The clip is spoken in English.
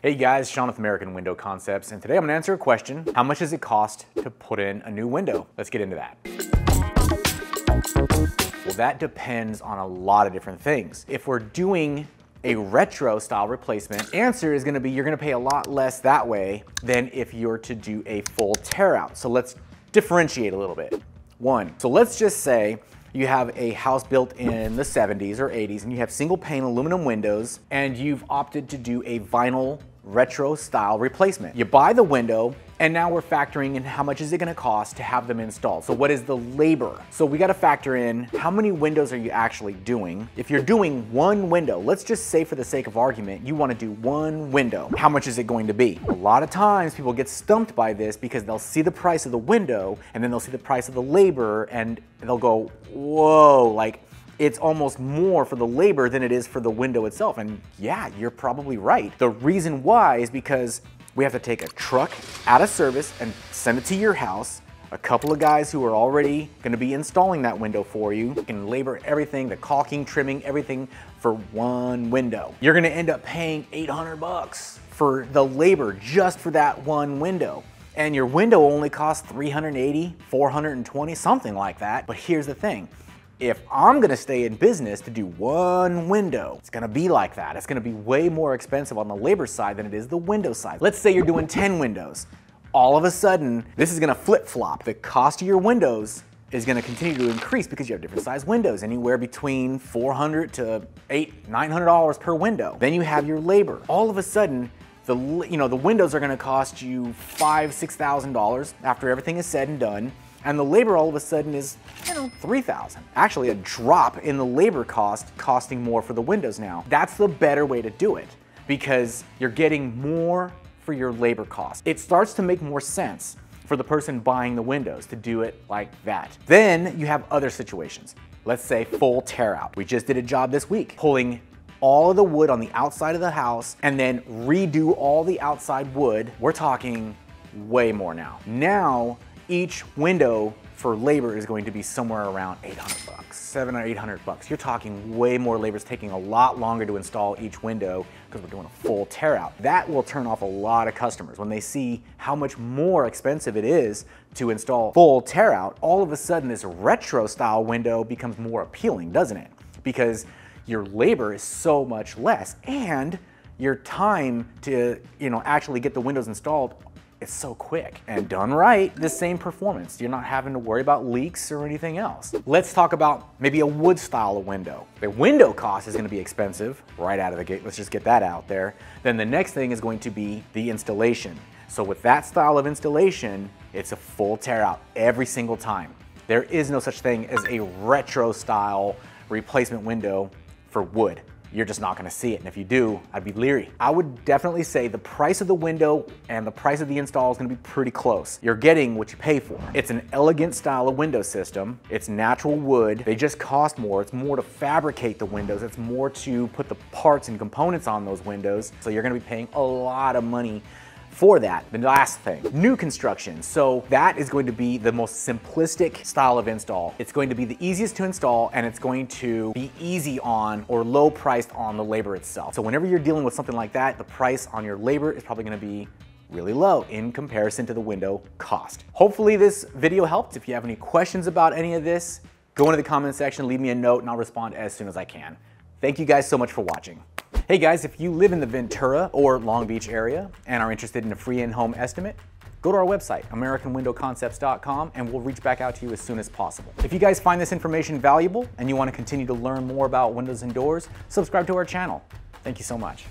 Hey guys, Sean with American Window Concepts, and today I'm gonna answer a question. How much does it cost to put in a new window? Let's get into that. Well, that depends on a lot of different things. If we're doing a retro style replacement, answer is gonna be you're gonna pay a lot less that way than if you're to do a full tear out. So let's differentiate a little bit. So let's just say you have a house built in the 70s or 80s and you have single pane aluminum windows and you've opted to do a vinyl retro style replacement. You buy the window and now we're factoring in how much is it gonna cost to have them installed. So what is the labor? So we gotta factor in how many windows are you actually doing. If you're doing one window, let's just say for the sake of argument, you wanna do one window. How much is it going to be? A lot of times people get stumped by this because they'll see the price of the window and then they'll see the price of the labor and they'll go, whoa, like, it's almost more for the labor than it is for the window itself. And yeah, you're probably right. The reason why is because we have to take a truck out of service and send it to your house. A couple of guys who are already gonna be installing that window for you can labor everything, the caulking, trimming, everything for one window. You're gonna end up paying 800 bucks for the labor just for that one window. And your window only costs 380, 420, something like that. But here's the thing. If I'm gonna stay in business to do one window, it's gonna be like that. It's gonna be way more expensive on the labor side than it is the window side. Let's say you're doing 10 windows. All of a sudden, this is gonna flip-flop. The cost of your windows is gonna continue to increase because you have different size windows, anywhere between $400 to $800, $900 per window. Then you have your labor. All of a sudden, the windows are gonna cost you $5,000, $6,000 after everything is said and done. And the labor all of a sudden is, $3,000. Actually, a drop in the labor cost costing more for the windows now. That's the better way to do it because you're getting more for your labor cost. It starts to make more sense for the person buying the windows to do it like that. Then you have other situations. Let's say full tear out. We just did a job this week, pulling all of the wood on the outside of the house and then redo all the outside wood. We're talking way more now. Now, each window for labor is going to be somewhere around 800 bucks, 700 or 800 bucks. You're talking way more labor. It's taking a lot longer to install each window because we're doing a full tear out. That will turn off a lot of customers when they see how much more expensive it is to install full tear out. All of a sudden, this retro style window becomes more appealing, doesn't it? Because your labor is so much less and your time to actually get the windows installed, it's so quick and done right, the same performance. You're not having to worry about leaks or anything else. Let's talk about maybe a wood style of window. The window cost is gonna be expensive right out of the gate. Let's just get that out there. Then the next thing is going to be the installation. So with that style of installation, it's a full tear out every single time. There is no such thing as a retro style replacement window for wood. You're just not gonna see it. And if you do, I'd be leery. I would definitely say the price of the window and the price of the install is gonna be pretty close. You're getting what you pay for. It's an elegant style of window system. It's natural wood. They just cost more. It's more to fabricate the windows. It's more to put the parts and components on those windows. So you're gonna be paying a lot of money for that. The last thing, new construction. So that is going to be the most simplistic style of install. It's going to be the easiest to install and it's going to be easy on or low priced on the labor itself. So whenever you're dealing with something like that, the price on your labor is probably gonna be really low in comparison to the window cost. Hopefully this video helped. If you have any questions about any of this, go into the comment section, leave me a note and I'll respond as soon as I can. Thank you guys so much for watching. Hey guys, if you live in the Ventura or Long Beach area and are interested in a free in-home estimate, go to our website, AmericanWindowConcepts.com, and we'll reach back out to you as soon as possible. If you guys find this information valuable and you want to continue to learn more about windows and doors, subscribe to our channel. Thank you so much.